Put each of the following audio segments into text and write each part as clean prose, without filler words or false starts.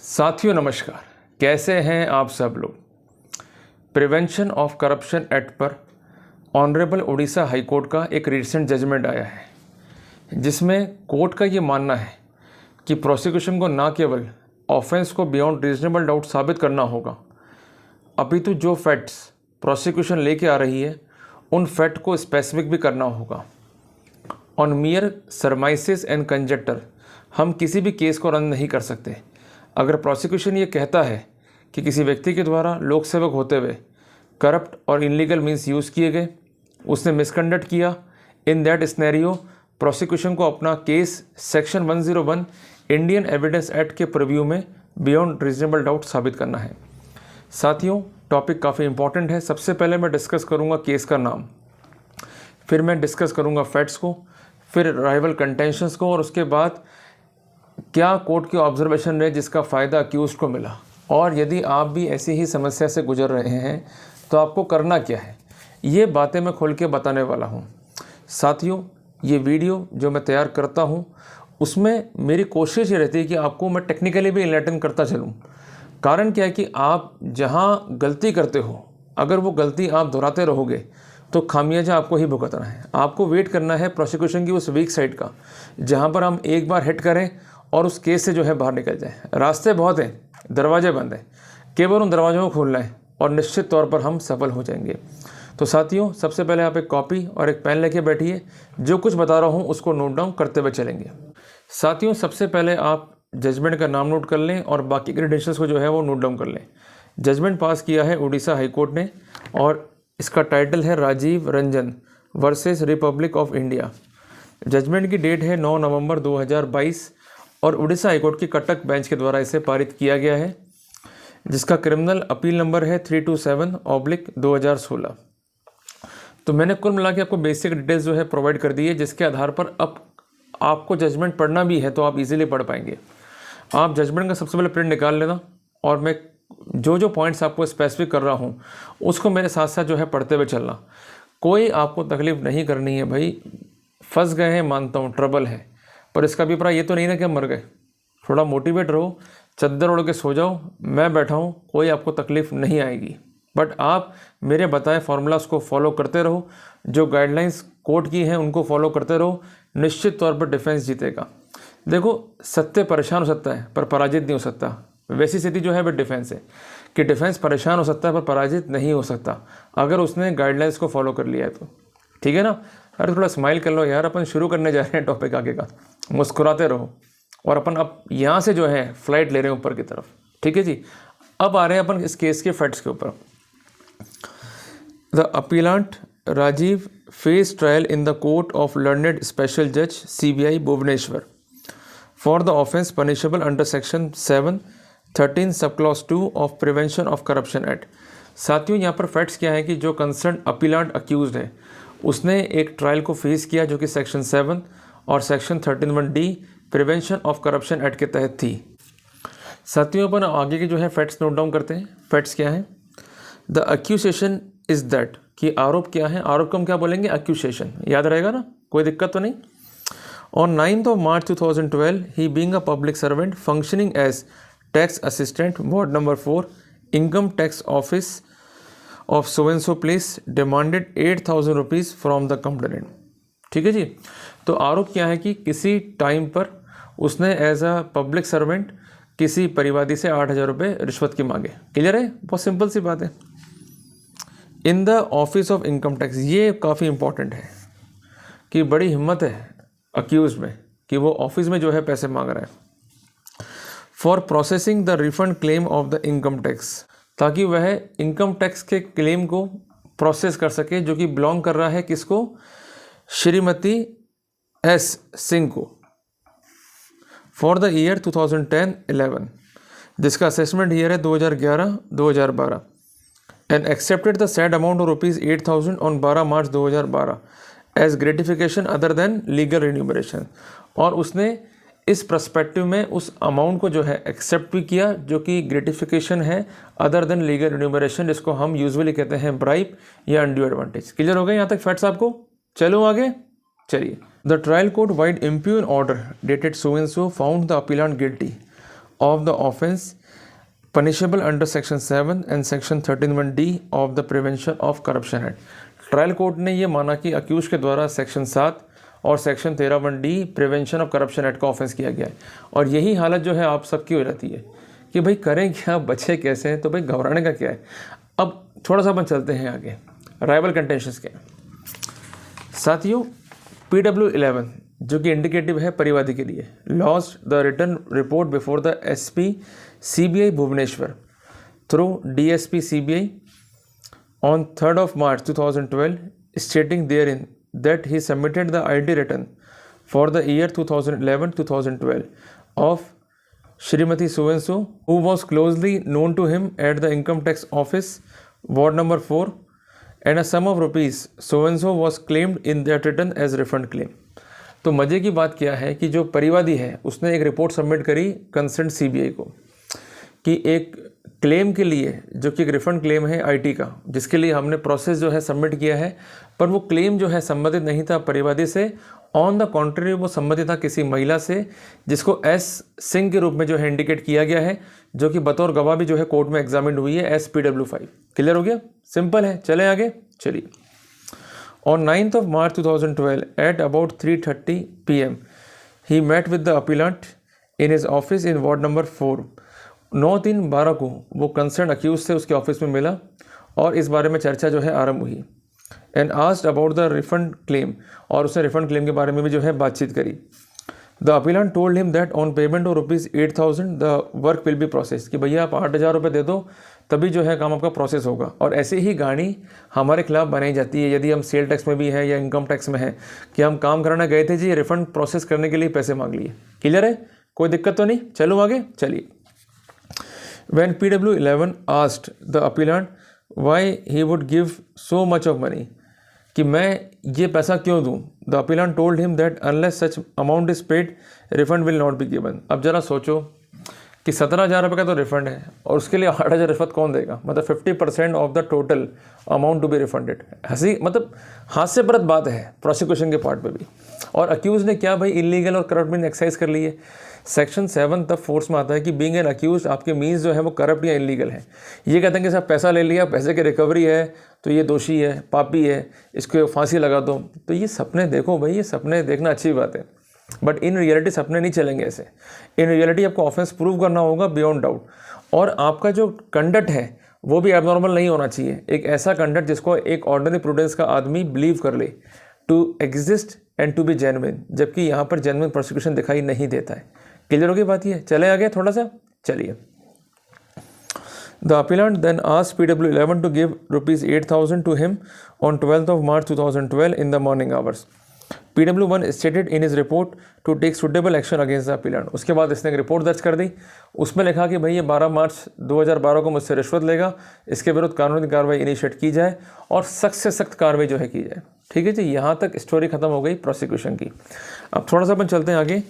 साथियों नमस्कार, कैसे हैं आप सब लोग। प्रिवेंशन ऑफ करप्शन एक्ट पर ऑनरेबल उड़ीसा हाई कोर्ट का एक रिसेंट जजमेंट आया है, जिसमें कोर्ट का ये मानना है कि प्रोसिक्यूशन को न केवल ऑफेंस को बियॉन्ड रीजनेबल डाउट साबित करना होगा, अपितु जो फैक्ट्स प्रोसिक्यूशन लेके आ रही है उन फैक्ट को स्पेसिफिक भी करना होगा। ऑन मियर सरमाइसिस एंड कंजेक्टर हम किसी भी केस को रन नहीं कर सकते। अगर प्रोसिक्यूशन ये कहता है कि किसी व्यक्ति के द्वारा लोक सेवक होते हुए करप्ट और इनलीगल मीन्स यूज़ किए गए, उसने मिसकंडक्ट किया, इन दैट स्नैरियो प्रोसिक्यूशन को अपना case section 101 Indian evidence act के प्रीव्यू में बियॉन्ड रीजनेबल डाउट साबित करना है। साथियों, टॉपिक काफ़ी इंपॉर्टेंट है। सबसे पहले मैं डिस्कस करूँगा केस का नाम, फिर मैं डिस्कस करूँगा फैक्ट्स को, फिर राइवल कंटेंशंस को, और उसके बाद क्या कोर्ट की ऑब्जर्वेशन रहे जिसका फ़ायदा अक्यूज़्ड को मिला, और यदि आप भी ऐसी ही समस्या से गुजर रहे हैं तो आपको करना क्या है, ये बातें मैं खोल के बताने वाला हूँ। साथियों, ये वीडियो जो मैं तैयार करता हूँ उसमें मेरी कोशिश ये रहती है कि आपको मैं टेक्निकली भी इनलाइटन करता चलूँ। कारण क्या है कि आप जहाँ गलती करते हो, अगर वो गलती आप दोहराते रहोगे तो खामियाजा आपको ही भुगतना है। आपको वेट करना है प्रोसिक्यूशन की उस वीक साइड का, जहाँ पर हम एक बार हिट करें और उस केस से जो है बाहर निकल जाए। रास्ते बहुत हैं, दरवाजे बंद हैं, केवल उन दरवाज़ों को खोलना है और निश्चित तौर पर हम सफल हो जाएंगे। तो साथियों, सबसे पहले आप एक कॉपी और एक पेन लेके बैठिए, जो कुछ बता रहा हूँ उसको नोट डाउन करते हुए चलेंगे। साथियों, सबसे पहले आप जजमेंट का नाम नोट कर लें और बाकी क्रेडेंशियल्स को जो है वो नोट डाउन कर लें। जजमेंट पास किया है उड़ीसा हाई कोर्ट ने और इसका टाइटल है Rajiv Ranjan versus Republic of India. Judgement की डेट है 9 नवंबर 2022 और उड़ीसा हाईकोर्ट की कटक बेंच के द्वारा इसे पारित किया गया है, जिसका क्रिमिनल अपील नंबर है 327/2016। तो मैंने कुल मिला के आपको बेसिक डिटेल्स जो है प्रोवाइड कर दी है, जिसके आधार पर अब आपको जजमेंट पढ़ना भी है तो आप इजीली पढ़ पाएंगे। आप जजमेंट का सबसे पहले प्रिंट निकाल लेना और मैं जो पॉइंट्स आपको स्पेसिफिक कर रहा हूँ उसको मेरे साथ साथ जो है पढ़ते हुए चलना। कोई आपको तकलीफ़ नहीं करनी है भाई। फंस गए हैं मानता हूँ, ट्रबल है, पर इसका अभिप्राय ये तो नहीं ना कि हम मर गए। थोड़ा मोटिवेट रहो, चद्दर ओढ़ के सो जाओ, मैं बैठा हूँ, कोई आपको तकलीफ़ नहीं आएगी। बट आप मेरे बताए फार्मूलाज को फॉलो करते रहो, जो गाइडलाइंस कोर्ट की हैं उनको फॉलो करते रहो, निश्चित तौर पर डिफेंस जीतेगा। देखो, सत्य परेशान हो सकता है पर पराजित नहीं हो सकता। वैसी स्थिति जो है वह डिफेंस है कि डिफेंस परेशान हो सकता है पर पराजित नहीं हो सकता, अगर उसने गाइडलाइंस को फॉलो कर लिया है तो। ठीक है ना। अरे थोड़ा स्माइल कर लो यार, अपन शुरू करने जा रहे हैं टॉपिक आगे का। मुस्कुराते रहो और अपन अब यहाँ से जो है फ्लाइट ले रहे हैं ऊपर की तरफ। ठीक है जी। अब आ रहे हैं अपन इस केस के फैक्ट्स के ऊपर। The appellant Rajiv face trial in the court of learned special जज CBI Bhubaneswar for the offence punishable under section 7(13) sub clause 2 of prevention of corruption act. साथियों, यहाँ पर फैक्ट्स क्या है कि जो कंसर्न अपीलांट अक्यूज्ड है उसने एक ट्रायल को फेस किया जो कि सेक्शन 7 और section 13(1)D prevention of corruption act के तहत थी। साथियों, अपन आगे के जो है फैक्ट्स नोट डाउन करते हैं। फैक्ट्स क्या हैं? द एक्यूसेशन इज दैट, कि आरोप क्या है। आरोप को हम क्या बोलेंगे? एक्यूसेशन। याद रहेगा ना, कोई दिक्कत तो नहीं। On 9 March 2012 he being a public servant functioning as tax assistant ward number 4 income tax office of so and so place demanded 8,000 rupees from the complainant. ठीक है जी। तो आरोप क्या है कि किसी टाइम पर उसने एज अ पब्लिक सर्वेंट किसी परिवादी से 8,000 रुपये रिश्वत की मांगे। क्लियर है? बहुत सिंपल सी बात है। In the office of income tax, ये काफ़ी इंपॉर्टेंट है कि बड़ी हिम्मत है अक्यूज में कि वो ऑफिस में जो है पैसे मांग रहा है। For processing the refund claim of the income tax, ताकि वह इनकम टैक्स के क्लेम को प्रोसेस कर सके, जो कि बिलोंग कर रहा है किसको? श्रीमती S सिंह को। फॉर द ईयर 2010-11, जिसका असेसमेंट ईयर है 2011-2012, and accepted the said amount of ₹8,000 on 12 March 2012 as gratification other than legal remuneration. और उसने इस पर्सपेक्टिव में उस अमाउंट को जो है एक्सेप्ट भी किया, जो कि ग्रेटिफिकेशन है अदर देन लीगल रिन्यूमरेशन, जिसको हम यूजुअली कहते हैं ब्राइब या अनड्यू एडवांटेज। क्लियर हो गए यहाँ तक फैक्ट्स आपको? चलो आगे चलिए। The trial court wide impugn order dated so and so found the appellant guilty of the offence punishable under section 7 and section 13(1)(d) of the prevention of corruption act. Trial court ने ये माना कि accused के द्वारा section 7 और section 13(1)(d) prevention of corruption act का offence किया गया है। और यही हालत जो है आप सबकी हो जाती है कि भाई करें क्या, बचे कैसे हैं, तो भाई घबराने का क्या है। अब थोड़ा सा अपन चलते हैं आगे, राइवल कंटेंशंस के साथियों। PW11 जो कि इंडिकेटिव है परिवादी के लिए, lodged the return report before the SP CBI Bhubaneswar through DSP CBI on 3rd of March 2012, stating therein that he submitted the ID return for the year 2011-2012 of Shrimati So-and-so, who was closely known to him at the Income Tax Office, Ward number 4, and a sum of rupees so-and-so was claimed in that return as refund claim। तो मज़े की बात क्या है कि जो परिवादी है उसने एक रिपोर्ट सबमिट करी कंसर्न CBI को कि एक क्लेम के लिए, जो कि एक रिफंड क्लेम है IT का, जिसके लिए हमने प्रोसेस जो है सबमिट किया है, पर वो क्लेम जो है संबंधित नहीं था परिवादी से। ऑन द कॉन्ट्री वो संबंधित था किसी महिला से, जिसको S सिंह के रूप में जो है इंडिकेट किया गया है, जो कि बतौर गवाह भी जो है कोर्ट में एग्जामिन हुई है as PW5। क्लियर हो गया, सिंपल है, चले आगे। चलिए, on 9th of March 2012 at about 3:30 PM he met with the appellant in his office in ward number 4। 9/3/12 को वो कंसर्न अक्यूज से उसके ऑफिस में मिला और इस बारे में चर्चा जो है आरंभ हुई। And asked about the refund claim, और उसने रिफंड क्लेम के बारे में भी जो है बातचीत करी। The appellate told him that on payment of ₹8,000 the work will be process, कि भैया आप 8,000 रुपये दे दो तभी जो है काम आपका प्रोसेस होगा। और ऐसे ही गाड़ी हमारे खिलाफ बनाई जाती है यदि हम सेल टैक्स में भी है या इनकम टैक्स में है कि हम काम कराने गए थे जी, रिफंड प्रोसेस करने के लिए पैसे मांग लिए। क्लियर है, कोई दिक्कत तो नहीं, चलो आगे चलिए। When PW11 asked the appellant why he would give so much of money, कि मैं ये पैसा क्यों दूं, the appellant told him that unless such amount is paid, refund will not be given। अब जरा सोचो कि 17,000 रुपये का तो रिफंड है और उसके लिए 8,000 रिश्वत कौन देगा, मतलब 50% of the total amount to be refunded. हंसी, मतलब हास्यप्रद बात है प्रोसिक्यूशन के पार्ट पे भी। और अक्यूज ने क्या भाई इलीगल और करप्ट मीन एक्सरसाइज कर ली है। सेक्शन 7 तब फोर्स में आता है कि बीइंग एन अक्यूज आपके मीन्स जो है वो करप्ट या इलीगल है। ये कहते हैं कि साहब पैसा ले लिया, पैसे की रिकवरी है तो ये दोषी है, पापी है, इसको फांसी लगा दो। तो ये सपने देखो भाई, ये सपने देखना अच्छी बात है, बट इन रियलिटी सपने नहीं चलेंगे ऐसे। इन रियलिटी आपको ऑफेंस प्रूव करना होगा बियॉन्ड डाउट, और आपका जो कंडक्ट है वो भी एबनॉर्मल नहीं होना चाहिए। एक ऐसा कंडक्ट जिसको एक ऑर्डिनरी प्रूडेंस का आदमी बिलीव कर ले to exist and to be genuine, जबकि यहाँ पर जेन्युइन प्रोसिक्यूशन दिखाई नहीं देता है। क्लियर होगी बात ये, चले आगे थोड़ा सा चलिए। The appellant then asked PW11 to give ₹8,000 to him on 12th of March 2012 in the morning hours. PW1 stated in his report to take suitable action against the appellant। उसके बाद इसने एक रिपोर्ट दर्ज कर दी, उसमें लिखा कि भाई ये 12 मार्च 2012 को मुझसे रिश्वत लेगा, इसके विरुद्ध कानूनी कार्रवाई इनिशिएट की जाए और सख्त से सख्त कार्रवाई जो है की जाए। ठीक है जी, यहाँ तक स्टोरी खत्म हो गई प्रोसिक्यूशन की। अब थोड़ा सा अपन चलते हैं आगे।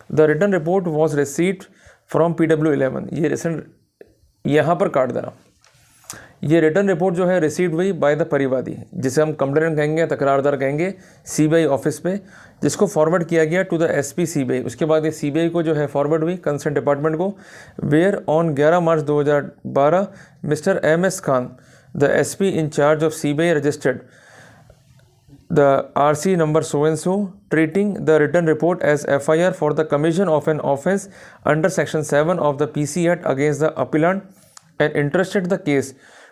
The return report was received from PW11। ये रिसेंट यहाँ पर काट देना, ये रिटर्न रिपोर्ट जो है रिसीव्ड हुई बाय द परिवादी, जिसे हम कंप्लेनेंट कहेंगे, तकरारदार कहेंगे, CBI ऑफिस पे, जिसको फॉरवर्ड किया गया टू द SP CBI। उसके बाद ये CBI को जो है फॉरवर्ड हुई कंसर्न डिपार्टमेंट को, where on 11 March 2012 mister MS Khan the SP in charge of CBI registered the RC number so and so treating the written report as FIR for the commission of an offence under section 7 of the PC Act against the appellant and entrusted the case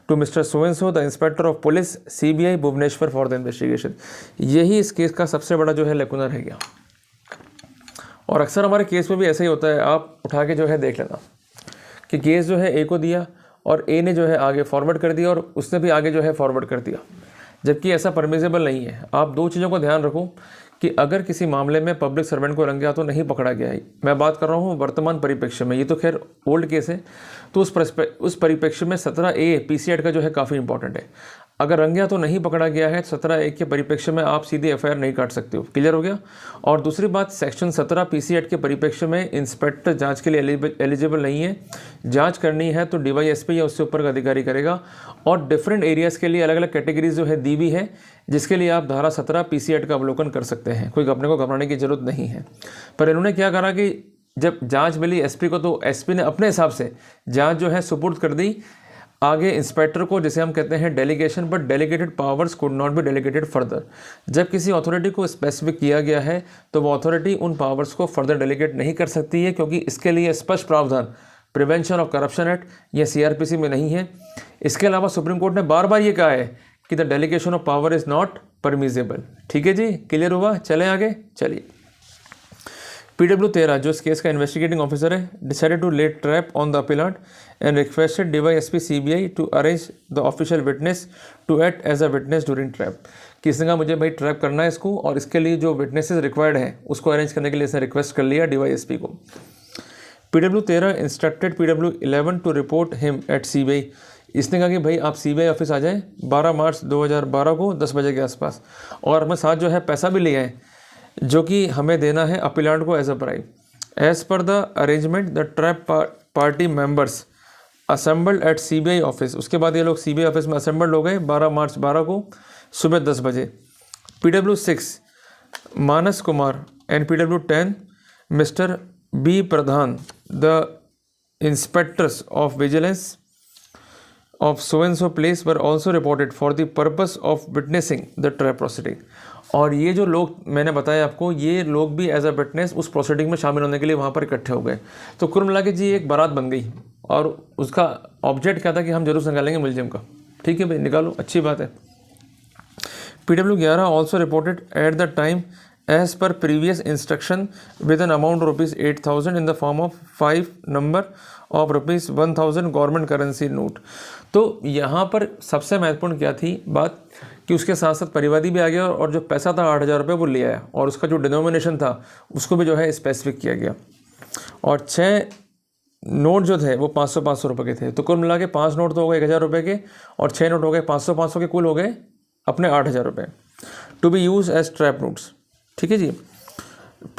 to Mr. so and so the inspector of police CBI Bhubaneswar for the investigation। यही इस case का सबसे बड़ा जो है लेकुना रह गया, और अक्सर हमारे केस में भी ऐसा ही होता है। आप उठा के जो है देख लेना कि केस जो है A को दिया और A ने जो है आगे फॉरवर्ड कर दिया और उसने भी आगे जो है फॉरवर्ड कर दिया, जबकि ऐसा परमिसेबल नहीं है। आप दो चीज़ों को ध्यान रखो कि अगर किसी मामले में पब्लिक सर्वेंट को रंगे हाथों नहीं पकड़ा गया है, मैं बात कर रहा हूँ वर्तमान परिप्रेक्ष्य में, ये तो खैर ओल्ड केस है, तो उस परिप्रेक्ष्य में 17A PC Act का जो है काफ़ी इंपॉर्टेंट है। अगर रंगे हाथों नहीं पकड़ा गया है 17A के परिप्रेक्ष्य में आप सीधे FIR नहीं काट सकते हो। क्लियर हो गया। और दूसरी बात, सेक्शन 17 PC Act के परिप्रेक्ष्य में इंस्पेक्टर जांच के लिए एलिजिबल नहीं है। जांच करनी है तो DYSP या उससे ऊपर का अधिकारी करेगा, और डिफरेंट एरियाज़ के लिए अलग अलग कैटेगरीज जो है दी भी है, जिसके लिए आप धारा 17 PC Act का अवलोकन कर सकते हैं। कोई अपने को घबराने की जरूरत नहीं है। पर इन्होंने क्या करा कि जब जांच मिली एसपी को तो एसपी ने अपने हिसाब से जांच जो है सुपुर्द कर दी आगे इंस्पेक्टर को, जिसे हम कहते हैं delegation, but delegated powers could not be delegated further. जब किसी अथॉरिटी को स्पेसिफिक किया गया है तो वो अथॉरिटी उन पावर्स को फर्दर डेलीगेट नहीं कर सकती है, क्योंकि इसके लिए स्पष्ट प्रावधान प्रिवेंशन ऑफ करप्शन एक्ट या सीआरपीसी में नहीं है। इसके अलावा सुप्रीम कोर्ट ने बार बार ये कहा है कि the delegation of power is not permissible. ठीक है जी, क्लियर हुआ? चले आगे, चलिए। PW 13 जो इस केस का इन्वेस्टिगेटिंग ऑफिसर है, decided to lay trap on the appellant and requested DYSP CBI to arrange the official witness to act as a witness during trap. किसने कहा मुझे भाई ट्रैप करना है इसको, और इसके लिए जो विटनेसेस रिक्वायर्ड हैं उसको अरेंज करने के लिए इसने रिक्वेस्ट कर लिया DYSP को। PW 13 instructed PW 11 to report him at CBI। इसने कहा कि भाई आप CBI ऑफिस आ जाएं 12 मार्च 2012 को 10 बजे के आसपास, और हमें साथ जो है पैसा भी ले आएँ जो कि हमें देना है अपीलेंट को as a bribe. As per the arrangement the trap party members assembled at CBI office. उसके बाद ये लोग CBI ऑफिस में असेंबल्ड हो गए 12 मार्च 12 को सुबह 10 बजे। PW 6 Manas Kumar and PW 10 mister B Pradhan the inspectors of vigilance of so and so place were also reported for the purpose of witnessing the trap proceeding। और ये जो लोग मैंने बताया आपको, ये लोग भी एज अ विटनेस उस प्रोसीडिंग में शामिल होने के लिए वहाँ पर इकट्ठे हो गए। तो कुल मिला के जी एक बारात बन गई, और उसका ऑब्जेक्ट क्या था कि हम जरूर निकालेंगे मुलजिम का। ठीक है भाई, निकालो, अच्छी बात है। PW 11 also reported at the time as per previous instruction with an amount ₹8,000 in the form of 5 number of ₹1,000 government currency note. तो यहाँ पर सबसे महत्वपूर्ण क्या थी बात कि उसके साथ साथ परिवादी भी आ गया, और जो पैसा था 8,000 रुपये वो ले आया, और उसका जो डिनोमिनेशन था उसको भी जो है स्पेसिफिक किया गया। और 6 नोट जो थे वो 500-500 रुपये के थे। तो कुल मिला के 5 नोट तो हो गए 1,000 रुपये के, और 6 नोट हो गए 500-500 के, कुल हो गए अपने 8,000 रुपये to be use as trap notes. ठीक है जी।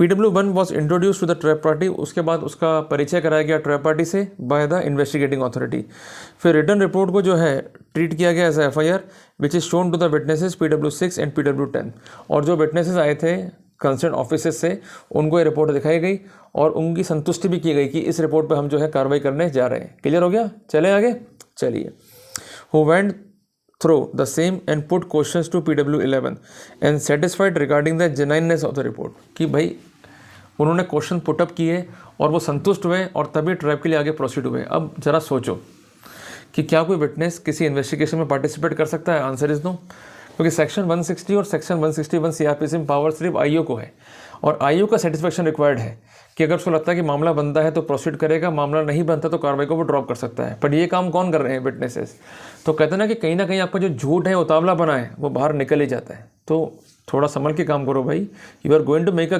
PW 1 was introduce to the trap party. उसके बाद उसका परिचय कराया गया ट्रैप पार्टी से बाय द इन्वेस्टिगेटिंग अथॉरिटी। फिर रिटर्न रिपोर्ट को जो है ट्रीट किया गया as FIR which is shown to the witnesses PW 6 and PW 10। और जो विटनेसेस आए थे कंसर्न ऑफिसेस से उनको ये रिपोर्ट दिखाई गई, और उनकी संतुष्टि भी की गई कि इस रिपोर्ट पर हम जो है कार्रवाई करने जा रहे हैं। क्लियर हो गया? चले आगे, चलिए। Who went through the same and put questions to PW 11 and satisfied regarding the genuineness of the report। कि भाई उन्होंने क्वेश्चन पुटअप किए और वो संतुष्ट हुए, और तभी ट्रैप के लिए आगे प्रोसीड हुए। अब जरा सोचो कि क्या कोई विटनेस किसी इन्वेस्टिगेशन में पार्टिसिपेट कर सकता है? आंसर इज नो, क्योंकि सेक्शन 160 और सेक्शन 161 सीआरपीसी में पावर सिर्फ आईओ को है, और आईओ का सेटिस्फेक्शन रिक्वायर्ड है कि अगर उसको लगता है कि मामला बनता है तो प्रोसीड करेगा, मामला नहीं बनता तो कार्रवाई को वो ड्रॉप कर सकता है। पर ये काम कौन कर रहे हैं? विटनेसेस। तो कहते हैं ना कहीं आपका जो झूठ है, उतावला बना है, वो बाहर निकल ही जाता है। तो थोड़ा संभल के काम करो भाई। You are going to make a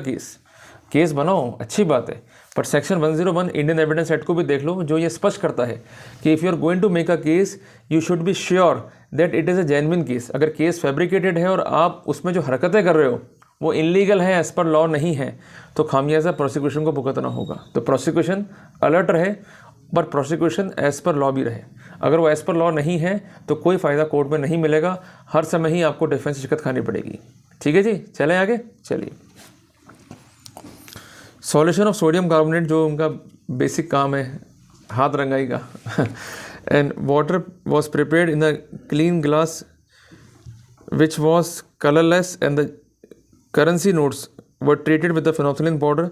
case बनाओ, अच्छी बात है, पर सेक्शन 101 इंडियन एविडेंस एक्ट को भी देख लो, जो ये स्पष्ट करता है कि if you are going to make a case you should be sure that it is a genuine case. अगर केस फैब्रिकेटेड है और आप उसमें जो हरकतें कर रहे हो वो इनलीगल है, एज पर लॉ नहीं है, तो खामियाजा प्रोसिक्यूशन को भुगतना होगा। तो प्रोसिक्यूशन अलर्ट रहे, पर प्रोसिक्यूशन एज पर लॉ भी रहे। अगर वो एज पर लॉ नहीं है तो कोई फ़ायदा कोर्ट में नहीं मिलेगा, हर समय ही आपको डिफेंस शिकत खानी पड़ेगी। ठीक है जी, चले आगे, चलिए। सॉल्यूशन ऑफ सोडियम कार्बोनेट, जो उनका बेसिक काम है हाथ रंगाई का, and water was prepared in the clean glass which was colourless and the currency notes were treated with the phenolphthalein powder,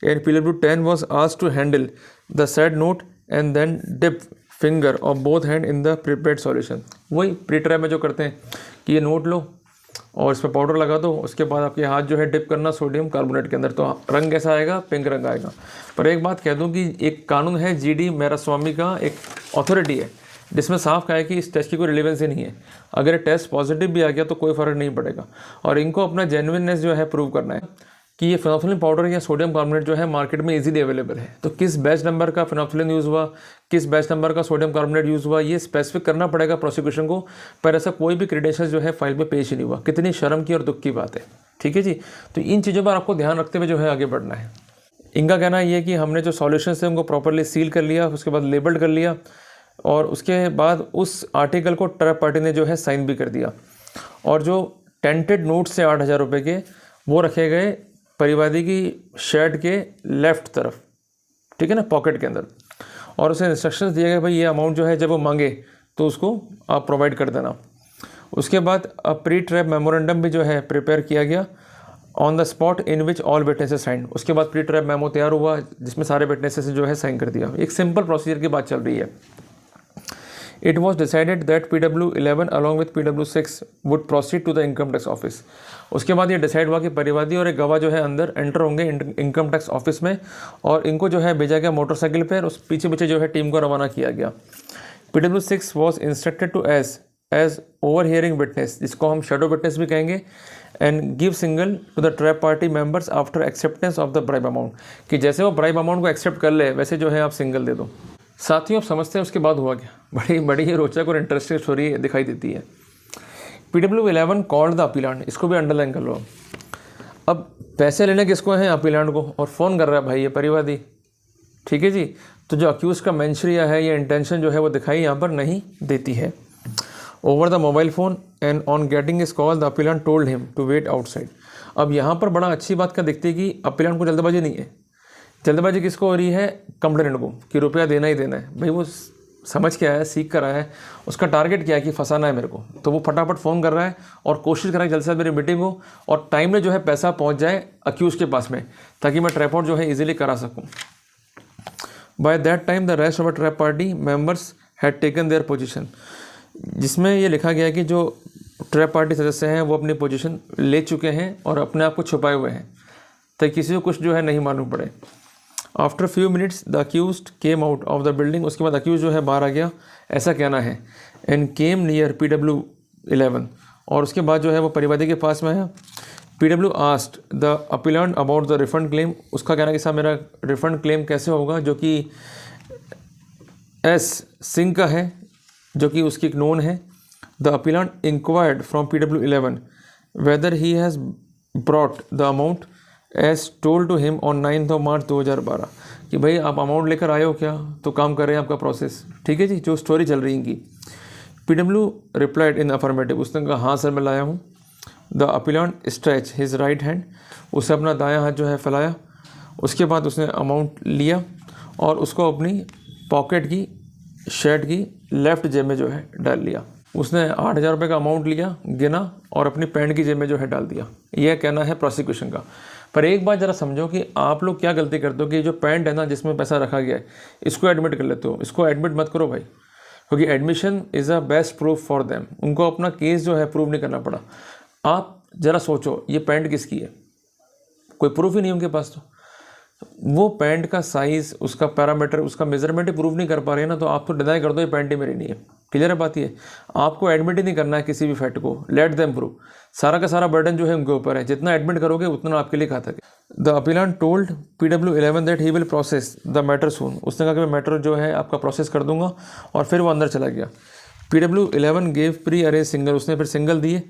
and PW 10 was asked to handle the said note and then dip finger of both hand in the prepared solution। वही pre try में जो करते हैं कि ये note लो और इसमें powder लगा दो, उसके बाद आपके हाथ जो है डिप करना सोडियम कार्बोनेट के अंदर, तो रंग कैसा आएगा? पिंक रंग आएगा। पर एक बात कह दूं कि एक कानून है GD मैरास्वामी का, एक अथॉरिटी है जिसमें साफ कहा है कि इस टेस्ट की कोई रिलेवेंस ही नहीं है। अगर टेस्ट पॉजिटिव भी आ गया तो कोई फ़र्क नहीं पड़ेगा, और इनको अपना जेन्युइननेस जो है प्रूव करना है कि ये फिनोल्फिन पाउडर या सोडियम कार्बोनेट जो है मार्केट में इजीली अवेलेबल है। तो किस बैच नंबर का फिनोल्फिन यूज़ हुआ, किस बैच नंबर का सोडियम कार्बोनेट यूज़ हुआ, ये स्पेसिफिक करना पड़ेगा प्रोसिक्यूशन को। पर ऐसा कोई भी क्रेडेंशियल जो है फाइल में पेश ही नहीं हुआ। कितनी शर्म की और दुख की बात है। ठीक है जी, तो इन चीज़ों पर आपको ध्यान रखते हुए जो है आगे बढ़ना है। इनका कहना ये है कि हमने जो सॉल्यूशन थे उनको प्रॉपरली सील कर लिया, उसके बाद लेबल्ड कर लिया, और उसके बाद उस आर्टिकल को ट्रैप पार्टी ने जो है साइन भी कर दिया, और जो टेंटेड नोट्स से 8,000 रुपये के वो रखे गए परिवादी की शर्ट के लेफ़्ट तरफ। ठीक है ना, पॉकेट के अंदर, और उसे इंस्ट्रक्शंस दिए गए भाई ये अमाउंट जो है जब वो मांगे तो उसको आप प्रोवाइड कर देना। उसके बाद प्री ट्रैप मेमोरेंडम भी जो है प्रिपेयर किया गया on the spot in which all witnesses sign. उसके बाद प्री ट्रैप मेमो तैयार हुआ जिसमें सारे विटनेसेस जो है साइन कर दिया। एक सिंपल प्रोसीजर की बात चल रही है। It was decided that PW11 along with PW6 would proceed to the income tax office। उसके बाद ये डिसाइड हुआ कि परिवादी और एक गवाह जो है अंदर एंटर होंगे इनकम टैक्स ऑफिस में, और इनको जो है भेजा गया मोटरसाइकिल पर, उस पीछे पीछे जो है टीम को रवाना किया गया। PW6 was instructed to as overhearing witness, जिसको हम शेडो विटनेस भी कहेंगे, and give signal to the trap party members after acceptance of the bribe amount, कि जैसे वो ब्राइब अमाउंट को एक्सेप्ट कर ले वैसे जो है आप सिंगल दे दो। साथियों आप समझते हैं उसके बाद हुआ क्या? बड़ी ही रोचक और इंटरेस्टिंग स्टोरी दिखाई देती है। PW11 कॉल्ड द अपीलांट, इसको भी अंडरलाइन कर लो। अब पैसे लेने किसको हैं? अपीलांट को, और फ़ोन कर रहा है भाई ये परिवादी, ठीक है जी। तो जो अक्यूज का मेंशरिया है, ये इंटेंशन जो है वो दिखाई यहाँ पर नहीं देती है। Over the mobile phone and on getting his call the appellant told him to wait outside. अब यहाँ पर बड़ा अच्छी बात क्या दिखती है कि अपीलांट को जल्दबाजी नहीं है। जल्दबाजी किसको हो रही है? कंप्लेनेंट को, कि रुपया देना ही देना है। भाई वो समझ के आया है, सीख कर आया है, उसका टारगेट क्या है कि फंसाना है मेरे को, तो वो फटाफट फ़ोन कर रहा है और कोशिश कर रहा है जल्द से जल्द मेरी मीटिंग हो और टाइम में जो है पैसा पहुंच जाए अक्यूज़ के पास में, ताकि मैं ट्रैप आउट जो है इजीली करा सकूं। By that time the rest of the trap party members had taken their position, जिसमें ये लिखा गया है कि जो ट्रैप पार्टी सदस्य हैं वो अपनी पोजीशन ले चुके हैं और अपने आप को छुपाए हुए हैं ताकि किसी को कुछ जो है नहीं मालूम पड़े। After few minutes the accused came out of the building, उसके बाद अक्यूज जो है बाहर आ गया, ऐसा कहना है, एंड केम नियर PW11, और उसके बाद जो है वो परिवादी के पास में है। PW asked the appellant about the refund claim, उसका कहना है कि साहब मेरा रिफंड क्लेम कैसे होगा, जो कि एस सिंह का है, जो कि उसकी एक नोन है। The appellant enquired from PW11 whether he has brought the amount as told to him on 9 March 2012, कि भाई आप अमाउंट लेकर आए हो क्या, तो काम कर रहे हैं आपका प्रोसेस, ठीक है जी, जो स्टोरी चल रही इनकी। PW रिप्लाइड इन अफर्मेटिव, उसने कहा हाँ सर मैं लाया हूँ। The appellant stretch his right hand, उसने अपना दायां हाथ जो है फैलाया, उसके बाद उसने अमाउंट लिया और उसको अपनी पॉकेट की शर्ट की लेफ़्ट जेब में जो है डाल लिया। उसने 8,000 रुपये का अमाउंट लिया, गिना और अपनी पैंट की जेब में जो है डाल दिया। यह कहना है प्रोसिक्यूशन का। पर एक बात ज़रा समझो कि आप लोग क्या गलती करते हो कि जो पैंट है ना जिसमें पैसा रखा गया है इसको एडमिट कर लेते हो। इसको एडमिट मत करो भाई, क्योंकि admission is a best proof for them. उनको अपना केस जो है प्रूव नहीं करना पड़ा। आप ज़रा सोचो ये पैंट किसकी है, कोई प्रूफ ही नहीं उनके पास, तो वो पैंट का साइज़, उसका पैरामीटर, उसका मेजरमेंट ही प्रूव नहीं कर पा रहे हैं ना, तो आप तो डिनाई कर दो ये पैंट ही मेरी नहीं है। क्लियर है बात ये? आपको एडमिट ही नहीं करना है किसी भी फैक्ट को, लेट देम प्रूव। सारा का सारा बर्डन जो है उनके ऊपर है, जितना एडमिट करोगे उतना आपके लिए घातक है। The appellant told PW11 that he will process the matter soon, उसने कहा कि मैं मैटर जो है आपका प्रोसेस कर दूंगा, और फिर वो अंदर चला गया। PW11 gave pre arrays single, उसने फिर सिंगल दिए।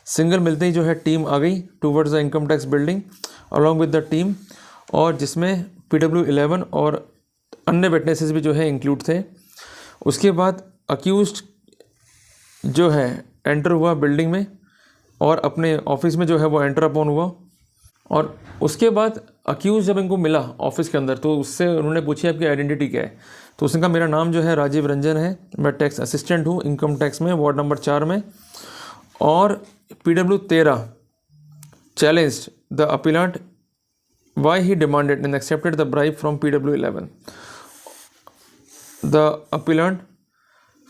सिंगल मिलते ही जो है टीम आ गई towards the income tax building along with the team, और जिसमें PW11 और अन्य विटनेसेस भी जो है इंक्लूड थे। उसके बाद अक्यूज्ड जो है एंटर हुआ बिल्डिंग में और अपने ऑफिस में जो है वो एंटर अपॉन हुआ, और उसके बाद अक्यूज जब इनको मिला ऑफिस के अंदर तो उससे उन्होंने पूछी आपकी आइडेंटिटी क्या है, तो उसने कहा मेरा नाम जो है राजीव रंजन है, मैं टैक्स असिस्टेंट हूँ इनकम टैक्स में वार्ड नंबर 4 में। और PW13 challenged the appellant why he demanded and accepted the bribe from PW11. The appellant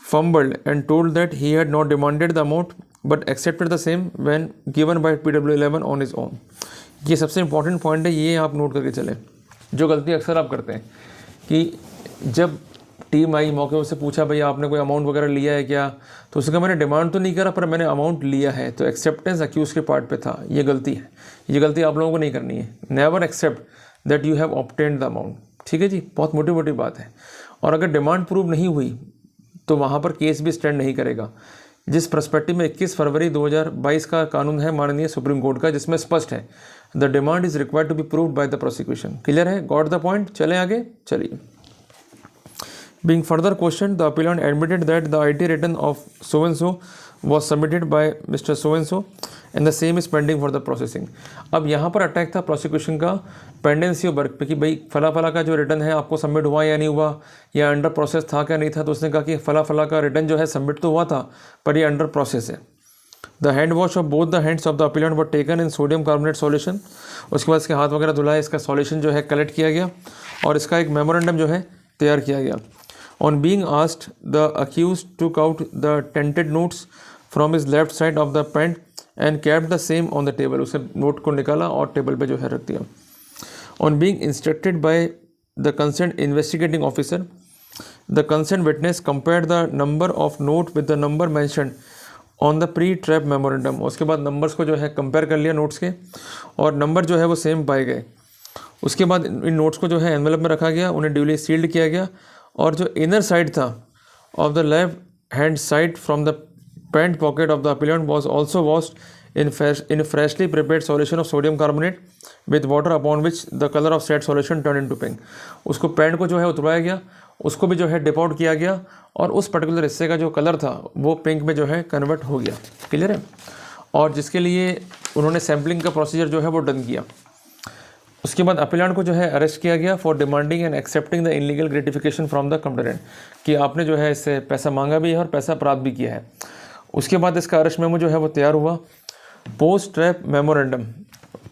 fumbled and told that he had not demanded the amount but accepted the same when given by PW11 on his own. ये सबसे important point है, ये आप note करके चलें। जो गलती अक्सर आप करते हैं कि जब टीम आई मौके से पूछा भाई आपने कोई अमाउंट वगैरह लिया है क्या, तो उसने कहा मैंने डिमांड तो नहीं करा पर मैंने अमाउंट लिया है, तो एक्सेप्टेंस अक्यूज के पार्ट पे था। ये गलती है, ये गलती आप लोगों को नहीं करनी है। Never accept that you have obtained the amount, ठीक है जी, बहुत मोटी मोटी बात है। और अगर डिमांड प्रूव नहीं हुई तो वहाँ पर केस भी स्टैंड नहीं करेगा। जिस पर्सपेक्टिव में 21 फरवरी 2022 का कानून है माननीय सुप्रीम कोर्ट का, जिसमें स्पष्ट है the demand is required to be proved by the prosecution. Clear है? Got the point? चलें आगे, चलिए। Being further questioned, the appellant admitted that the IT return of so and so was submitted by Mr. so and so and the same is pending for the processing. अब यहाँ पर attack था prosecution का pendency of work पे कि भाई फला फला का जो रिटर्न है आपको सबमिट हुआ या नहीं हुआ, या अंडर प्रोसेस था क्या नहीं था। तो उसने कहा कि फला फला का रिटर्न जो है सबमिट तो हुआ था पर ये अंडर प्रोसेस है। The hand wash off both the hands of the appellate were taken in sodium carbonate solution. उसके बाद इसके हाथ वगैरह धुलाए, इसका सॉल्यूशन जो है कलेक्ट किया गया और इसका एक मेमोरेंडम जो है तैयार किया गया। On being asked the accused took out the tainted notes from his left side of the pant and kept the same on the table. उसे नोट को निकाला और टेबल पे जो है रख दिया। On being instructed by the concern investigating officer, the concern witness compared the number of note with the number mentioned on the pre trap memorandum. उसके बाद नंबर्स को जो है कंपेयर कर लिया नोट्स के, और नंबर जो है वो सेम पाए गए। उसके बाद इन नोट्स को जो है एनवेलप में रखा गया, उन्हें ड्यूली सील्ड किया गया, और जो इनर साइड था of the left hand side from the pant pocket of the appellate was also washed in freshly prepared solution of sodium carbonate with water upon which the colour of set solution turn into pink. उसको pant को जो है उतरवाया गया, उसको भी जो है dip out किया गया, और उस पर्टिकुलर हिस्से का जो कलर था वो पिंक में जो है कन्वर्ट हो गया। क्लियर है। और जिसके लिए उन्होंने सैम्पलिंग का प्रोसीजर जो है वो डन किया। उसके बाद अपीलेंट को जो है अरेस्ट किया गया for demanding and accepting the illegal gratification from the complainant, कि आपने जो है इससे पैसा मांगा भी है और पैसा प्राप्त भी किया है। उसके बाद इसका अरेस्ट मेमो जो है वो तैयार हुआ। Post trap memorandum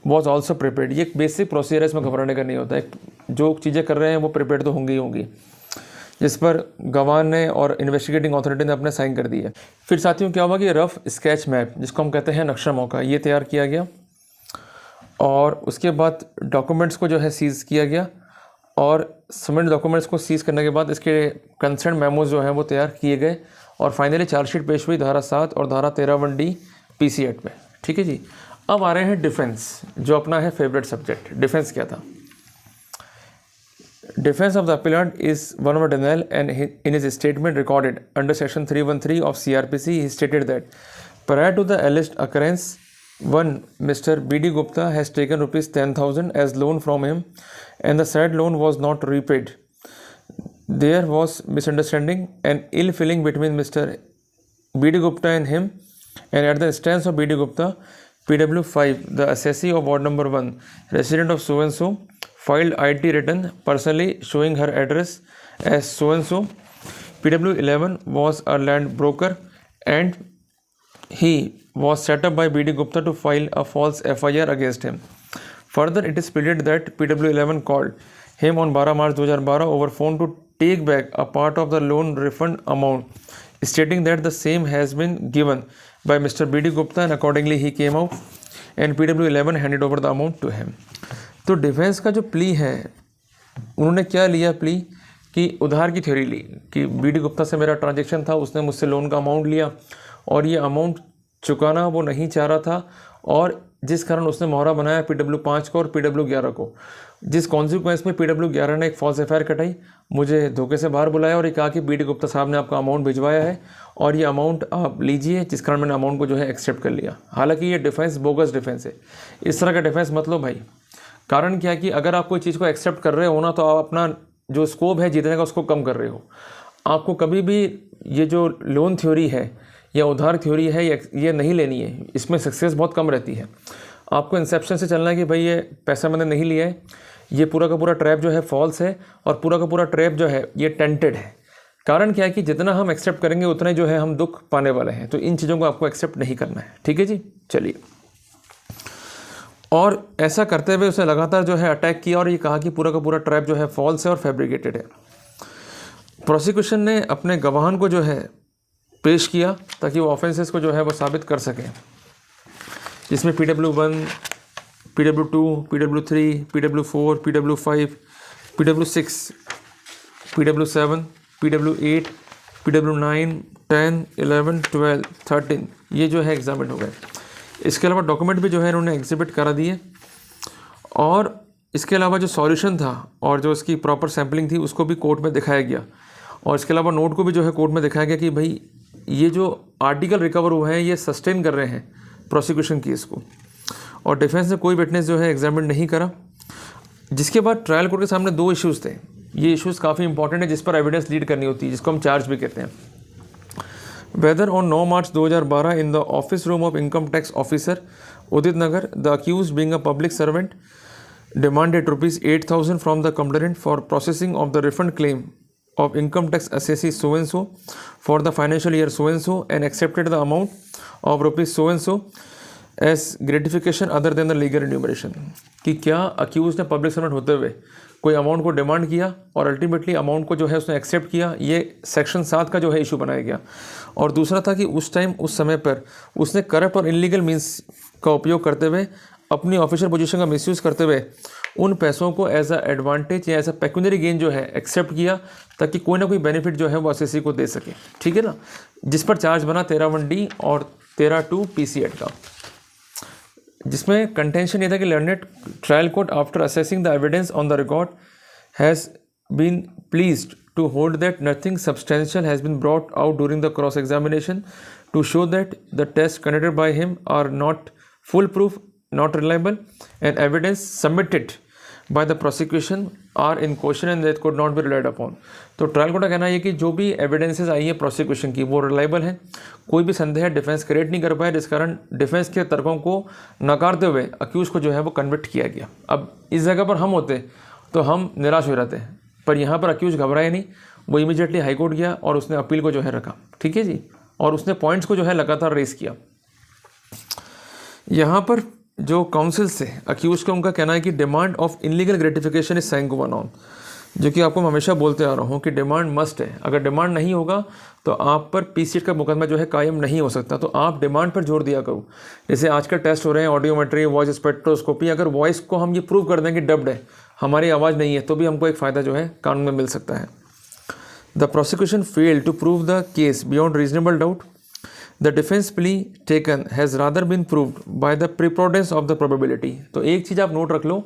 was also prepared. ये एक बेसिक प्रोसीजर है, इसमें घबराने का नहीं होता है। जो चीज़ें कर रहे हैं वो प्रिपेयर्ड तो होंगी ही होंगी, जिस पर गवाह ने और इन्वेस्टिगेटिंग अथॉरिटी ने अपने साइन कर दिए। फिर साथियों क्या हुआ कि रफ स्केच मैप, जिसको हम कहते हैं नक्शा मौका, ये तैयार किया गया, और उसके बाद डॉक्यूमेंट्स को जो है सीज़ किया गया, और सबमिट डॉक्यूमेंट्स को सीज़ करने के बाद इसके कंसर्न मेमोज जो हैं वो तैयार किए गए, और फाइनली चार्जशीट पेश हुई धारा 7 और धारा 13(1)D PC एक्ट में। ठीक है जी। अब आ रहे हैं डिफेंस, जो अपना है फेवरेट सब्जेक्ट। डिफेंस क्या था? Defense of the appellant is one of denial, and in his statement recorded under section 313 of CRPC, he stated that prior to the alleged occurrence, one Mr. B.D. Gupta has taken rupees 10,000 as loan from him, and the said loan was not repaid. There was misunderstanding and ill feeling between Mr. B.D. Gupta and him, and at the instance of B.D. Gupta, PW5, the assessee of ward number 1, resident of so and so, filed IT return personally showing her address as so and so. PW11 was a land broker, and he was set up by BD Gupta to file a false FIR against him. Further, it is pleaded that PW11 called him on 12 March 2012 over phone to take back a part of the loan refund amount, stating that the same has been given by Mr. BD Gupta, and accordingly he came out and PW11 handed over the amount to him. तो defence का जो plea है, उन्होंने क्या लिया plea कि उधार की थ्योरी ली कि बीडी गुप्ता से मेरा ट्रांजैक्शन था, उसने मुझसे लोन का अमाउंट लिया और ये अमाउंट चुकाना वो नहीं चाह रहा था, और जिस कारण उसने मोहरा बनाया PW5 को और PW11 को, जिस कॉन्सिक्वेंस में PW11 ने एक फॉल्स FIR कटाई, मुझे धोखे से बाहर बुलाया और ये कहा कि बीडी गुप्ता साहब ने आपका अमाउंट भिजवाया है और ये अमाउंट आप लीजिए, जिस कारण मैंने अमाउंट को जो है एक्सेप्ट कर लिया। हालांकि ये डिफेंस बोगस डिफेंस है, इस तरह का डिफेंस मत लो भाई। कारण क्या है कि अगर आप कोई चीज़ को एक्सेप्ट कर रहे हो ना, तो आप अपना जो स्कोप है जीतने का उसको कम कर रहे हो। आपको कभी भी ये जो लोन थ्योरी है या उधार थ्योरी है ये नहीं लेनी है, इसमें सक्सेस बहुत कम रहती है। आपको इंसेप्शन से चलना है कि भाई ये पैसा मैंने नहीं लिया है, ये पूरा का पूरा ट्रैप जो है फॉल्स है, और पूरा का पूरा ट्रैप जो है ये टेंटेड है। कारण क्या है कि जितना हम एक्सेप्ट करेंगे उतना ही जो है हम दुख पाने वाले हैं, तो इन चीज़ों को आपको एक्सेप्ट नहीं करना है। ठीक है जी, चलिए। और ऐसा करते हुए उसे लगातार जो है अटैक किया और ये कहा कि पूरा का पूरा ट्रैप जो है फॉल्स है और फैब्रिकेटेड है। प्रोसिक्यूशन ने अपने गवाहन को जो है पेश किया ताकि वो ऑफेंसेस को जो है वो साबित कर सकें, जिसमें PW1, PW2, PW3, PW4, PW5, PW6, PW7, PW8, PW9, 10, 11, 12, 13 ये जो है एग्जामिन हो गए। इसके अलावा डॉक्यूमेंट भी जो है इन्होंने एग्जिबिट करा दिए, और इसके अलावा जो सॉल्यूशन था और जो इसकी प्रॉपर सैम्पलिंग थी उसको भी कोर्ट में दिखाया गया, और इसके अलावा नोट को भी जो है कोर्ट में दिखाया गया कि भाई ये जो आर्टिकल रिकवर हुए हैं ये सस्टेन कर रहे हैं प्रोसिक्यूशन केस को। और डिफेंस ने कोई विटनेस जो है एग्जामिन नहीं करा। जिसके बाद ट्रायल कोर्ट के सामने 2 इश्यूज़ थे। ये इश्यूज़ काफ़ी इंपॉर्टेंट है जिस पर एविडेंस लीड करनी होती है, जिसको हम चार्ज भी कहते हैं। Whether on 9 March 2012 in the office room of income tax officer Udit Nagar, the accused being a public servant demanded rupees 8,000 from the complainant for processing of the refund claim of income tax assessee so and so for the financial year so and accepted the amount of rupees so and so as gratification other than the legal remuneration। कि क्या accused ने public servant होते हुए कोई amount को demand किया और ultimately amount को जो है उसने एक्सेप्ट किया, ये सेक्शन 7 का जो है इशू बनाया गया। और दूसरा था कि उस समय पर उसने करप्ट और इलीगल मीन्स का उपयोग करते हुए अपनी ऑफिशियल पोजीशन का मिसयूज़ करते हुए उन पैसों को एज अ एडवांटेज या एज अ पेक्यूनरी गेन जो है एक्सेप्ट किया, ताकि कोई ना कोई बेनिफिट जो है वो एसएससी को दे सके। ठीक है ना, जिस पर चार्ज बना 13(1)(d) और 13(2) PC एक्ट का, जिसमें कंटेंशन ये था कि learned trial court after assessing the evidence on the record has been pleased to hold that nothing substantial has been brought out during the cross examination to show that the tests conducted by him are not foolproof, not reliable, and evidence submitted by the prosecution are in question and that could not be relied upon। तो trial court का कहना है कि जो भी evidences आई है prosecution की वो रिलायबल है, कोई भी संदेह डिफेंस क्रिएट नहीं कर पाया, जिस कारण डिफेंस के तर्कों को नकारते हुए अक्यूज को जो है वो कन्विक्ट किया गया। अब इस जगह पर हम होते तो हम निराश हो जाते हैं, पर यहाँ पर अक्यूज घबराए नहीं, वो इमीडिएटली हाई कोर्ट गया और उसने अपील को जो है रखा। ठीक है जी, और उसने पॉइंट्स को जो है लगातार रेस किया। यहाँ पर जो काउंसिल से अक्यूज का उनका कहना है कि demand of illegal gratification is sine को बनाओ, जो कि आपको मैं हमेशा बोलते आ रहा हूँ कि डिमांड मस्ट है। अगर डिमांड नहीं होगा तो आप पर PC का मुकदमा जो है कायम नहीं हो सकता। तो आप डिमांड पर जोर दिया करो। जैसे आजकल टेस्ट हो रहे हैं ऑडियोमेट्री, वॉइस स्पेक्ट्रोस्कोपी, अगर वॉइस को हम ये प्रूव कर दें कि डब्ड है, हमारी आवाज़ नहीं है, तो भी हमको एक फ़ायदा जो है कानून में मिल सकता है। The prosecution failed to prove the case beyond reasonable doubt. The defence plea taken has rather been proved by the preponderance of the probability. तो एक चीज़ आप नोट रख लो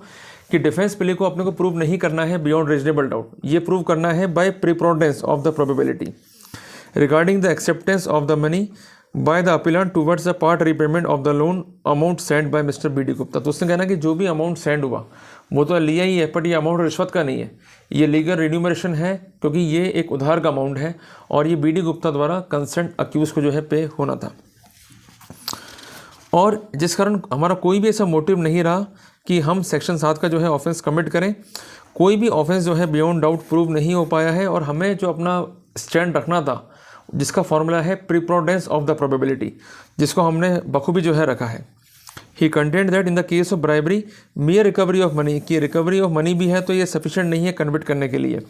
कि डिफेंस प्ली को अपने को प्रूव नहीं करना है बियॉन्ड रीजनेबल डाउट, ये प्रूव करना है by preponderance of the probability regarding the acceptance of the money by the appellant towards the part repayment of the loan amount sent by mister BD Gupta. तो उसने कहना कि जो भी अमाउंट सेंड हुआ वो तो लिया ही है, बट ये अमाउंट रिश्वत का नहीं है, ये लीगल रिन्यूमरेशन है, क्योंकि ये एक उधार का अमाउंट है और ये BD गुप्ता द्वारा कंसर्न अक्यूज को जो है पे होना था। और जिस कारण हमारा कोई भी ऐसा मोटिव नहीं रहा कि हम सेक्शन 7 का जो है ऑफेंस कमिट करें। कोई भी ऑफेंस जो है बियॉन्ड डाउट प्रूव नहीं हो पाया है और हमें जो अपना स्टैंड रखना था, जिसका फॉर्मूला है प्रीपोर्डेंस ऑफ द प्रोबेबिलिटी, जिसको हमने बखूबी जो है रखा है। He contend that in the case of bribery mere recovery of money, की रिकवरी ऑफ मनी भी है तो ये सफिशिएंट नहीं है कन्विक्ट करने के लिए।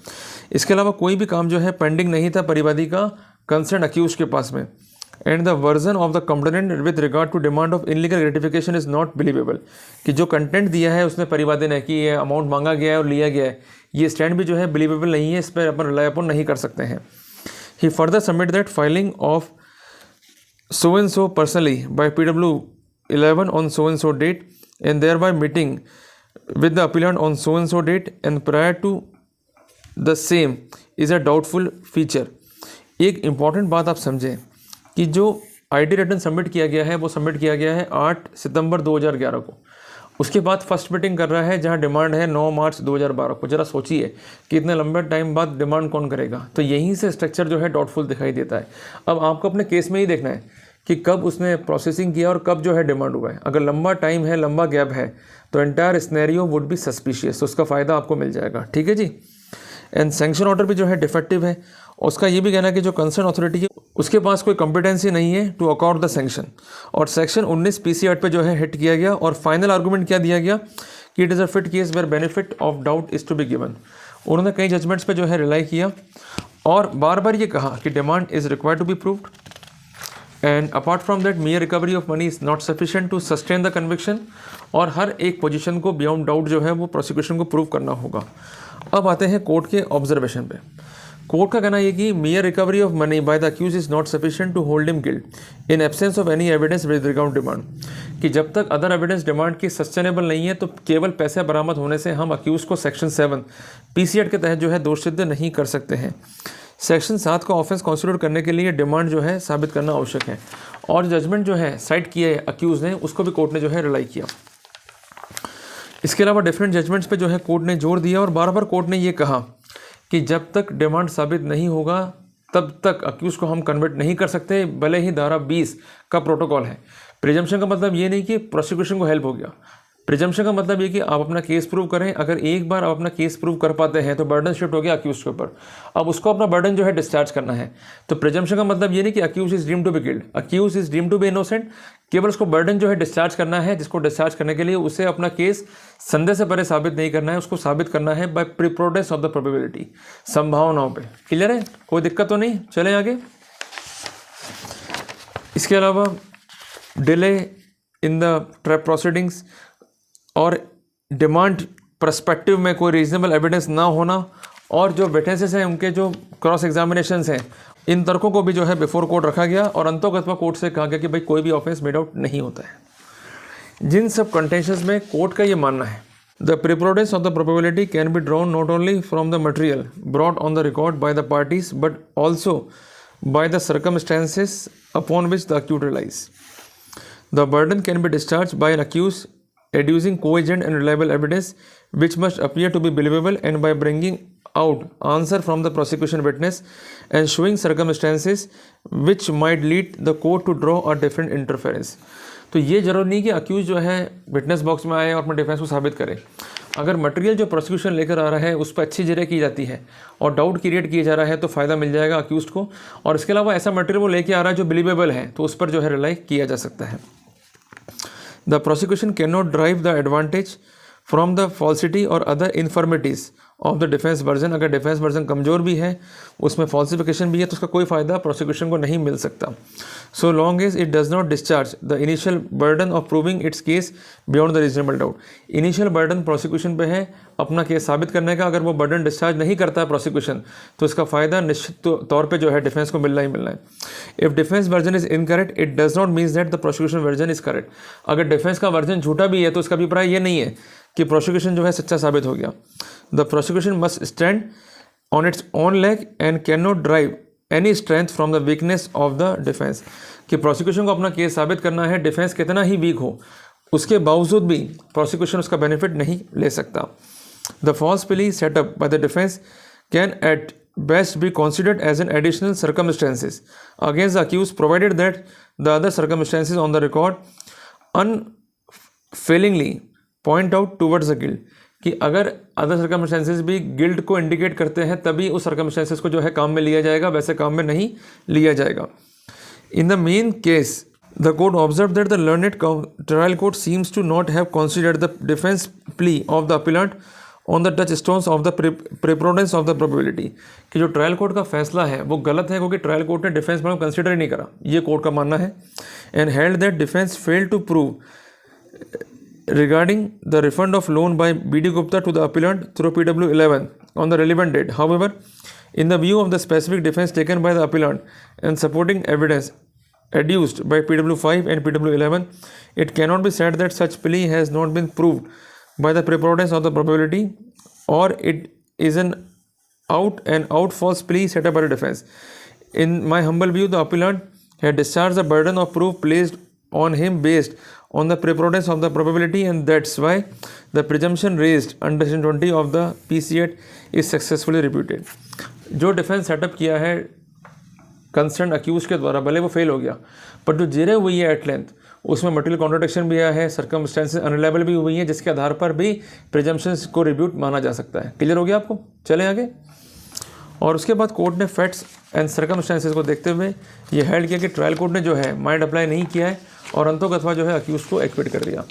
इसके अलावा कोई भी काम जो है पेंडिंग नहीं था परिवादी का कंसर्न अक्यूज के पास में। And the version of the complainant with regard to demand of illegal gratification is not believable, कि जो कंटेंट दिया है उसने परिवादी ने कि ये अमाउंट मांगा गया है और लिया गया है, ये स्टैंड भी जो है बिलीवेबल नहीं है, इस पर अपन रिलाई अपॉन नहीं कर सकते हैं। He further submit that filing of so and so personally by PW11 on so and so date and thereby meeting with the appellant on so and so date and prior to the same is a doubtful feature। एक important बात आप समझें कि जो ID return submit किया गया है वो सबमिट किया गया है 8 सितंबर 2011 को। उसके बाद फर्स्ट मीटिंग कर रहा है जहां डिमांड है 9 मार्च 2012 को। जरा सोचिए कि इतने लंबे टाइम बाद डिमांड कौन करेगा, तो यहीं से स्ट्रक्चर जो है डाउटफुल दिखाई देता है। अब आपको अपने केस में ही देखना है कि कब उसने प्रोसेसिंग किया और कब जो है डिमांड हुआ है। अगर लंबा टाइम है, लंबा गैप है, तो entire scenario would be suspicious, तो उसका फ़ायदा आपको मिल जाएगा। ठीक है जी। एंड सैंक्शन ऑर्डर भी जो है डिफेक्टिव है। उसका ये भी कहना है कि जो कंसर्न अथॉरिटी है उसके पास कोई कॉम्पिटेंसी नहीं है टू अकॉर्ड द सैंक्शन। और सेक्शन 19 PC एक्ट पे जो है हिट किया गया और फाइनल आर्गूमेंट क्या दिया गया कि it is a fit case where benefit of doubt is to be given. उन्होंने कई जजमेंट्स पे जो है रिलाई किया और बार बार ये कहा कि demand is required to be proved and apart from that mere recovery of money is not sufficient to sustain the conviction. और हर एक पोजीशन को बियॉन्ड डाउट जो है वो प्रोसिक्यूशन को प्रूव करना होगा। अब आते हैं कोर्ट के ऑब्जर्वेशन पे। कोर्ट का कहना है कि mere recovery of money by the accused is not sufficient to hold him guilt in absence of any evidence with regard demand, कि जब तक अदर एविडेंस डिमांड की सस्टेनेबल नहीं है तो केवल पैसे बरामद होने से हम अक्यूज को सेक्शन 7 PC एक्ट के तहत जो है दोष सिद्ध नहीं कर सकते हैं। सेक्शन 7 का ऑफेंस कॉन्स्टिट्यूट करने के लिए डिमांड जो है साबित करना आवश्यक है। और जजमेंट जो है साइट किया है अक्यूज ने, उसको भी कोर्ट ने जो है रिलाई किया। इसके अलावा डिफरेंट जजमेंट्स पे जो है कोर्ट ने जोर दिया और बार बार कोर्ट ने ये कहा कि जब तक डिमांड साबित नहीं होगा तब तक अक्यूज को हम कन्वर्ट नहीं कर सकते, भले ही धारा 20 का प्रोटोकॉल है। प्रिजम्पशन का मतलब ये नहीं कि प्रोसिक्यूशन को हेल्प हो गया। प्रिजम्पशन का मतलब ये कि आप अपना केस प्रूव करें। अगर एक बार आप अपना केस प्रूव कर पाते हैं तो बर्डन शिफ्ट हो गया अक्यूज के ऊपर। अब उसको अपना बर्डन जो है डिस्चार्ज करना है। तो प्रिजम्पशन का मतलब ये नहीं कि accused is deemed to be killed, accused is deemed to be innocent. केवल उसको बर्डन जो है डिस्चार्ज करना है, जिसको डिस्चार्ज करने के लिए उसे अपना केस संदेह से परे साबित नहीं करना है, उसको साबित करना है बाय प्रीपोर्टेंस ऑफ द प्रोबेबिलिटी, संभावनाओं पे। क्लियर है? कोई दिक्कत तो नहीं? चलें आगे। इसके अलावा delay in the trap proceedings और डिमांड पर्सपेक्टिव में कोई रीजनेबल एविडेंस ना होना, और जो विटनेसेस हैं उनके जो क्रॉस एग्जामिनेशंस हैं, इन तर्कों को भी जो है बिफोर कोर्ट रखा गया और अंतोगत्वा कोर्ट से कहा गया कि भाई कोई भी ऑफेंस मेड आउट नहीं होता है। जिन सब कंटेंशंस में कोर्ट का ये मानना है, the preponderance of the probability can be drawn not only from the material brought on the record by the parties but also by the circumstances upon which the accused relies. The burden can be discharge by an accused adducing cogent and reliable evidence which must appear to be believable, and by bringing out answer from the prosecution witness and showing circumstances which might lead the court to draw a different inference। तो ये जरूरी नहीं कि accused जो है witness box में आए और अपने डिफेंस को साबित करे। अगर मटेरियल जो प्रोसिक्यूशन लेकर आ रहा है उस पर अच्छी जरिए की जाती है और डाउट क्रिएट किया जा रहा है तो फ़ायदा मिल जाएगा अक्यूज को। और इसके अलावा ऐसा मटेरियल वो लेके आ रहा है जो बिलीवेबल है तो उस पर जो है रिलाई किया जा सकता है। The prosecution cannot derive the advantage from the falsity or other infirmities of the defense version। अगर डिफेंस वर्जन कमज़ोर भी है, उसमें फॉल्सिफिकेशन भी है, तो उसका कोई फ़ायदा प्रोसिक्यूशन को नहीं मिल सकता। So long as it does not discharge the initial burden of proving its case beyond the reasonable doubt. Initial burden prosecution पे है अपना केस साबित करने का। अगर वो बर्डन डिस्चार्ज नहीं करता है प्रोसिक्यूशन तो इसका फ़ायदा निश्चित तौर पर जो है डिफेंस को मिलना ही मिलना है। If defence version is incorrect it does not means that the prosecution version is correct. अगर डिफेंस का वर्जन झूठा भी है तो इसका अभिप्राय ये नहीं है कि प्रोसिक्यूशन जो है सच्चा साबित हो गया। The prosecution must stand on its own leg and can not drive any strength from the weakness of the defence. कि प्रोसिक्यूशन को अपना केस साबित करना है, डिफेंस कितना ही वीक हो उसके बावजूद भी प्रोसिक्यूशन उसका बेनिफिट नहीं ले सकता। The false plea set up by the defence can at best be considered as an additional circumstances against the accused provided that the other circumstances on the record unfailingly point out towards the guilt। कि अगर other circumstances भी guilt को indicate करते हैं तभी उस circumstances को जो है काम में लिया जाएगा, वैसे काम में नहीं लिया जाएगा। In the main case the court observe that the learned trial court seems to not have considered the defence plea of the appellant on the touchstones of the preponderance of the probability. कि जो trial court का फैसला है वो गलत है क्योंकि trial court ने डिफेंस पर कंसिडर ही नहीं करा, ये कोर्ट का मानना है। And held that defence fail to prove regarding the refund of loan by B.D. Gupta to the appellant through PW11 on the relevant date. However, in the view of the specific defense taken by the appellant and supporting evidence adduced by PW5 and PW11, it cannot be said that such plea has not been proved by the preponderance of the probability, or it is an out false plea set up by the defense. In my humble view, the appellant had discharged the burden of proof placed on him based on the preponderance of the probability, and that's why the presumption raised under section 20 of the PC Act is successfully reputed। जो defence setup किया है concern accused के द्वारा, भले वो fail हो गया, पर जो जेरें हुई है एट लेंथ उसमें मटेरियल कॉन्ट्रडिक्शन भी आया है, सर्कमस्टेंसेस अनरिलायबल भी हुई हैं, जिसके आधार पर भी प्रिजम्पशंस को रिब्यूट माना जा सकता है। क्लियर हो गया आपको? चलें आगे। और उसके बाद कोर्ट ने फैक्ट्स एंड सर्कमस्टेंसेस को देखते हुए ये हेल्ड किया कि ट्रायल कोर्ट ने जो है माइंड अप्लाई नहीं किया है और अंतोगत्वा जो है अक्यूज को एक्विट कर दिया।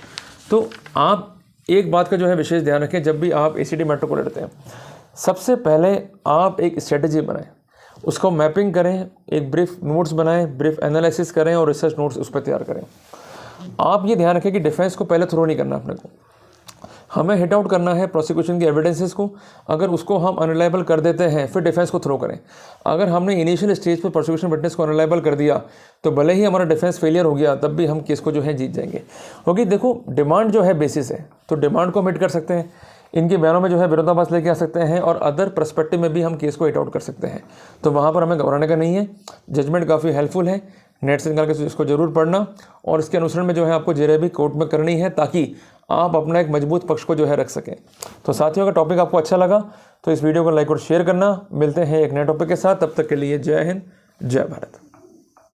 तो आप एक बात का जो है विशेष ध्यान रखें जब भी आप एसीडी मैटर को लड़ते हैं, सबसे पहले आप एक स्ट्रेटजी बनाएं, उसको मैपिंग करें, एक ब्रीफ नोट्स बनाएं, ब्रीफ एनालिसिस करें और रिसर्च नोट्स उस पर तैयार करें। आप ये ध्यान रखें कि डिफेंस को पहले थ्रो नहीं करना अपने को, हमें हिट आउट करना है प्रोसिक्यूशन के एविडेंसेस को। अगर उसको हम अनरिलायबल कर देते हैं फिर डिफेंस को थ्रो करें। अगर हमने इनिशियल स्टेज पर प्रोसिक्यूशन विटनेस को अनरिलायबल कर दिया तो भले ही हमारा डिफेंस फेलियर हो गया तब भी हम केस को जो है जीत जाएंगे। क्योंकि देखो डिमांड जो है बेसिस है, तो डिमांड को हम हिट कर सकते हैं, इनके बयानों में जो है विरोधाभास लेके आ सकते हैं और अदर पर्सपेक्टिव में भी हम केस को हिट आउट कर सकते हैं। तो वहाँ पर हमें घबराने का नहीं है, जजमेंट काफ़ी हेल्पफुल है, नेट से निकाल के इसको जरूर पढ़ना और इसके अनुसरण में जो है आपको जेआरएफ कोर्ट में करनी है, ताकि आप अपना एक मजबूत पक्ष को जो है रख सकें। तो साथियों, अगर टॉपिक आपको अच्छा लगा तो इस वीडियो को लाइक और शेयर करना। मिलते हैं एक नए टॉपिक के साथ, तब तक के लिए जय हिंद, जय भारत।